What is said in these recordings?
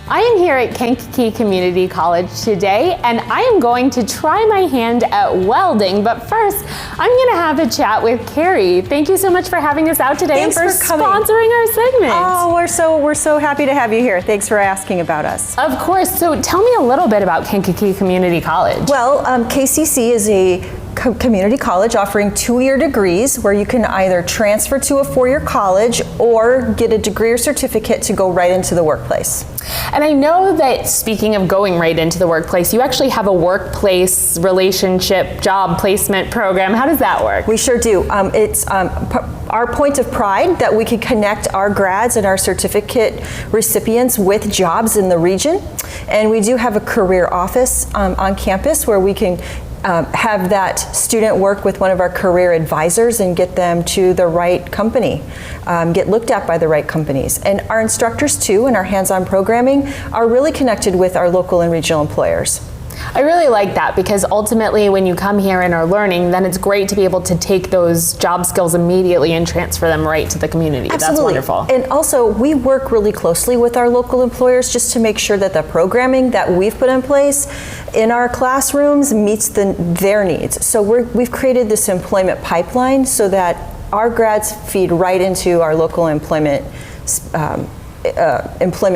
I am here at Kankakee Community College today, and I am going to try my hand at welding, but first, I'm going to have a chat with Carrie. Thank you so much for having us out today. Thanks and for sponsoring our segment. Oh, we're so happy to have you here. Thanks for asking about us. Of course. So tell me a little bit about Kankakee Community College. Well, KCC is a community college offering 2-year degrees where you can either transfer to a 4-year college or get a degree or certificate to go right into the workplace. And I know that, speaking of going right into the workplace, you actually have a workplace relationship job placement program. How does that work? We sure do. It's our point of pride that we can connect our grads and our certificate recipients with jobs in the region. And we do have a career office on campus where we can have that student work with one of our career advisors and get them to the right company, get looked at by the right companies. And our instructors too, and our hands-on programming are really connected with our local and regional employers. I really like that, because ultimately when you come here and are learning, then it's great to be able to take those job skills immediately and transfer them right to the community. Absolutely. That's wonderful. And also, we work really closely with our local employers just to make sure that the programming that we've put in place in our classrooms meets their needs. So we've created this employment pipeline so that our grads feed right into our local employment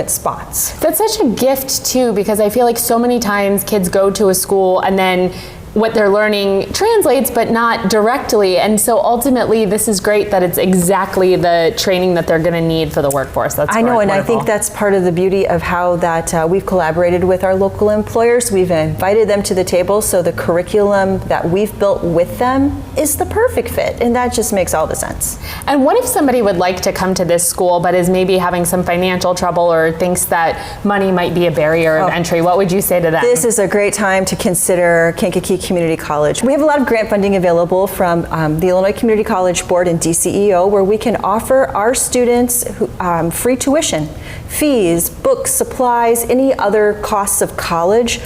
spots. That's such a gift too, because I feel like so many times kids go to a school and then what they're learning translates but not directly, and so ultimately this is great that it's exactly the training that they're going to need for the workforce. That's I know, wonderful. and I think that's part of the beauty of how that we've collaborated with our local employers. We've invited them to the table, so the curriculum that we've built with them is the perfect fit, and that just makes all the sense. And what if somebody would like to come to this school but is maybe having some financial trouble or thinks that money might be a barrier of entry? What would you say to them? This is a great time to consider Kankakee Community College. We have a lot of grant funding available from the Illinois Community College Board and DCEO, where we can offer our students free tuition, fees, books, supplies, any other costs of college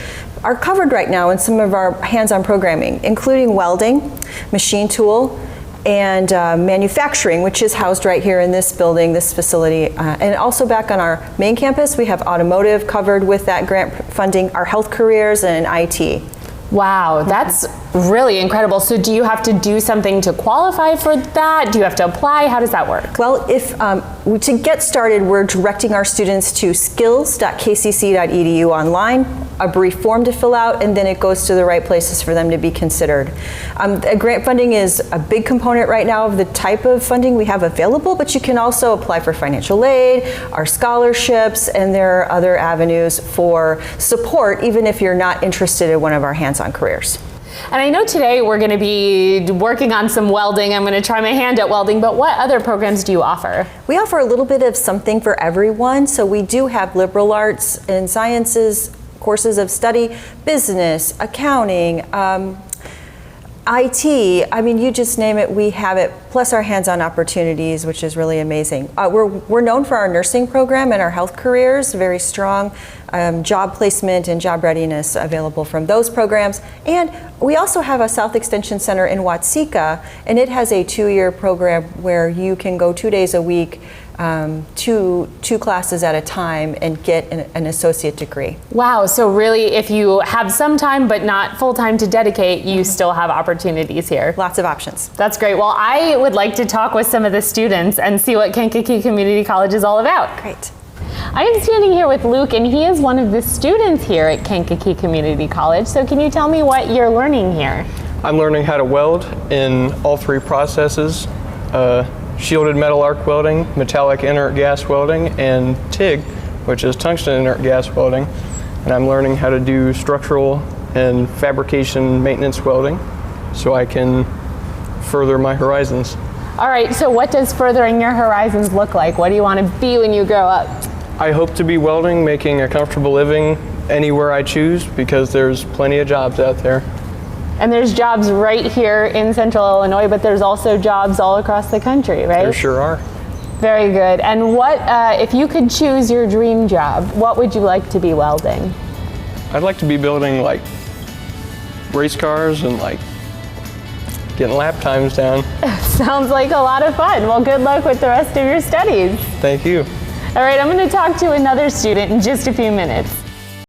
are covered right now in some of our hands-on programming, including welding, machine tool, and manufacturing, which is housed right here in this building, this facility. And also back on our main campus, we have automotive covered with that grant funding, our health careers, and IT. Wow, that's really incredible. So do you have to do something to qualify for that? Do you have to apply? How does that work? Well, to get started, we're directing our students to skills.kcc.edu online, a brief form to fill out, and then it goes to the right places for them to be considered. Grant funding is a big component right now of the type of funding we have available, but you can also apply for financial aid, our scholarships, and there are other avenues for support, even if you're not interested in one of our hands-on careers. And I know today we're going to be working on some welding. I'm going to try my hand at welding, but what other programs do you offer? We offer a little bit of something for everyone. So we do have liberal arts and sciences courses of study, business, accounting, IT, I mean, you just name it, we have it, plus our hands-on opportunities, which is really amazing. We're known for our nursing program and our health careers, very strong job placement and job readiness available from those programs. And we also have a South Extension Center in Watseka, and it has a 2-year program where you can go 2 days a week, two classes at a time, and get an associate degree. Wow, so really if you have some time but not full time to dedicate, you still have opportunities here. Lots of options. That's great. Well, I would like to talk with some of the students and see what Kankakee Community College is all about. Great. I am standing here with Luke, and he is one of the students here at Kankakee Community College. So can you tell me what you're learning here? I'm learning how to weld in all 3 processes. Shielded metal arc welding, metallic inert gas welding, and TIG, which is tungsten inert gas welding. And I'm learning how to do structural and fabrication maintenance welding so I can further my horizons. All right, so what does furthering your horizons look like? What do you want to be when you grow up? I hope to be welding, making a comfortable living anywhere I choose, because there's plenty of jobs out there. And there's jobs right here in Central Illinois, but there's also jobs all across the country, right? There sure are. Very good. And what, if you could choose your dream job, what would you like to be welding? I'd like to be building like race cars and like getting lap times down. Sounds like a lot of fun. Well, good luck with the rest of your studies. Thank you. All right, I'm going to talk to another student in just a few minutes.